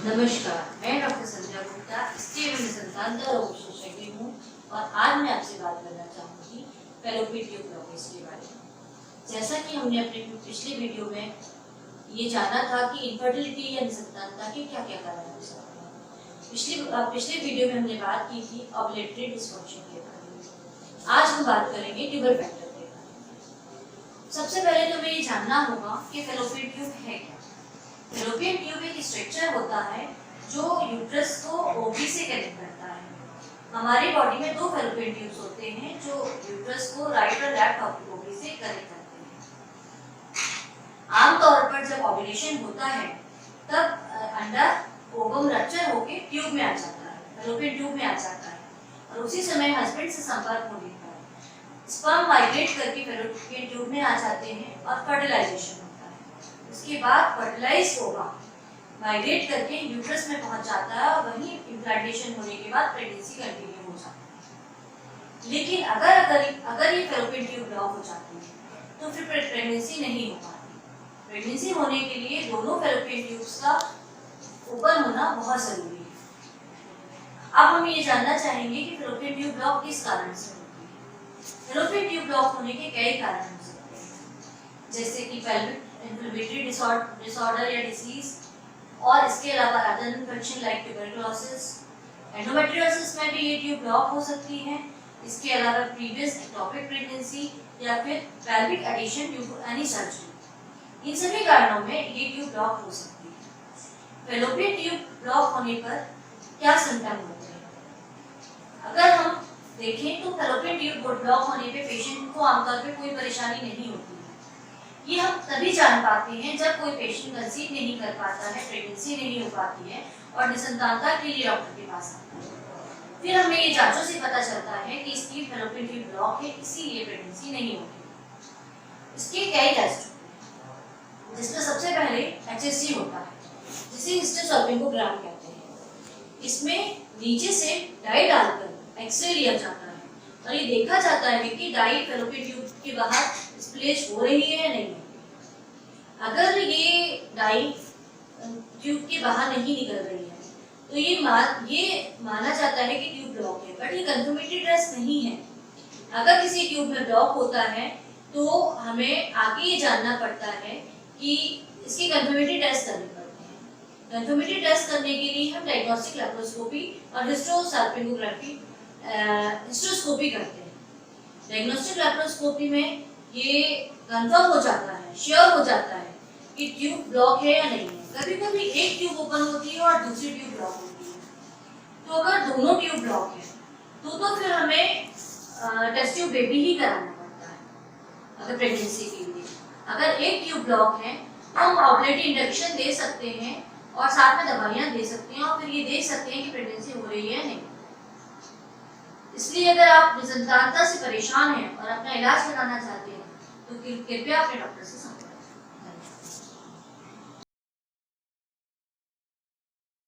नमस्कार, मैं डॉक्टर संध्या गुप्ता, स्त्री एवं निसंतानता रोग विशेषज्ञ हूँ और आज मैं आपसे बात करना चाहूँगी फैलोपियन ट्यूब ब्लॉकेज के बारे में। जैसा कि हमने अपने पिछले वीडियो में ये जाना था कि इनफर्टिलिटी या निसंतानता के क्या क्या कारण हो सकते हैं। पिछले वीडियो में हमने बात की थी ओवुलेटरी डिसफंक्शन के बारे में। आज हम बात करेंगे ट्यूबर फैक्टर के बारे में। सबसे पहले तो हमें ये जानना होगा कि फैलोपियन ट्यूब है क्या। फैलोपियन ट्यूब एक स्ट्रक्चर होता है जो यूट्रस को ओवरी से कनेक्ट करता है। हमारी बॉडी में दो फैलोपियन ट्यूब्स होते हैं जो यूट्रस को राइट और लेफ्ट ओवरी से कनेक्ट करते हैं। आमतौर पर जब ओव्यूलेशन होता है तब अंडा ओवम रप्चर होकर ट्यूब में आ जाता है, फैलोपियन ट्यूब में आ जाता है और उसी समय हस्बैंड से संपर्क होने पर स्पर्म माइग्रेट करके फैलोपियन ट्यूब में आ जाते हैं और फर्टिलाइजेशन। उसके बाद फर्टिलाइज होगा माइग्रेट करके यूट्रस में पहुंच जाता है और वहीं इम्प्लांटेशन होने के बाद प्रेगनेंसी कंटिन्यू हो जाती है। लेकिन अगर ये फैलोपियन ट्यूब ब्लॉक हो जाती है तो फिर प्रेगनेंसी नहीं हो पाती। प्रेगनेंसी होने के लिए दोनों फैलोपियन ट्यूब्स का ओपन होना बहुत जरूरी है। अब हम ये जानना चाहेंगे कि फैलोपियन ट्यूब ब्लॉक किस कारण से होती है। फैलोपियन ट्यूब ब्लॉक होने के कई कारण हो सकते हैं, जैसे कि पेल्विक इन्फ्लेमेटरी डिसऑर्डर या डिसीज और इसके अलावा other infection like tuberculosis. Endometriosis में भी ये ट्यूब ब्लॉक हो सकती है। इसके अलावा प्रीवियस एक्टोपिक प्रेगनेंसी या फिर pelvic adhesion due to any surgery, इन सभी कारणों में ये ट्यूब ब्लॉक हो सकती है। फैलोपियन ट्यूब ब्लॉक होने पर क्या सिम्टम होते हैं? अगर हम देखें तो फैलोपियन ट्यूब ब्लॉक होने पे पेशेंट को आमतौर पर कोई परेशानी नहीं होती। ये हम तभी जान पाते हैं जब कोई पेशेंट कंसीव नहीं कर पाता है, प्रेगनेंसी नहीं हो पाती है और निसंतानता के लिए डॉक्टर के पास आता है। फिर हमें ये जांचों से पता चलता है कि इसकी फैलोपियन ट्यूब ब्लॉक है, इसीलिए प्रेगनेंसी नहीं होती। इसके कई टेस्ट होते हैं, जिसमें सबसे पहले HSG होता है, जिसे हिस्टोसल्पिंगोग्राम कहते हैं। इसमें नीचे से डाई डालकर एक्सरे लिया जाता है और ये देखा जाता है कि डाई फैलोपियन ट्यूब के बाहर स्प्लैश हो रही है या नहीं। अगर ये डाई ट्यूब के बाहर नहीं निकल रही है तो ये माना जाता है कि ट्यूब ब्लॉक है, बट ये कंफर्मेटरी टेस्ट नहीं है। अगर किसी ट्यूब में ब्लॉक होता है तो हमें आगे ये जानना पड़ता है कि इसकी कंफर्मेटरी टेस्ट करनी पड़ती है। कंफर्मेटरी टेस्ट करने के लिए हम डायग्नोस्टिक लैप्रोस्कोपी और हिस्टोसल्पिंगोग्राफी हिस्टोस्कोपी करते हैं। डायग्नोस्टिक लैप्रोस्कोपी में ये कंफर्म हो जाता है, श्योर हो जाता है कि ट्यूब ब्लॉक है या नहीं है। कभी कभी एक ट्यूब ओपन होती है और दूसरी ट्यूब ब्लॉक होती है। तो अगर दोनों ट्यूब ब्लॉक है तो फिर हमें टेस्ट ट्यूब बेबी ही कराना पड़ता है अगर प्रेगनेंसी के लिए। अगर एक ट्यूब ब्लॉक है तो हम ओवुलेटरी इंडक्शन दे सकते हैं और साथ में दवाइयाँ दे सकते हैं और फिर ये देख सकते हैं कि प्रेगनेंसी हो रही है या नहीं। इसलिए अगर आप निसंतानता से परेशान हैं और अपना इलाज कराना चाहते हैं तो कृपया अपने डॉक्टर से संपर्क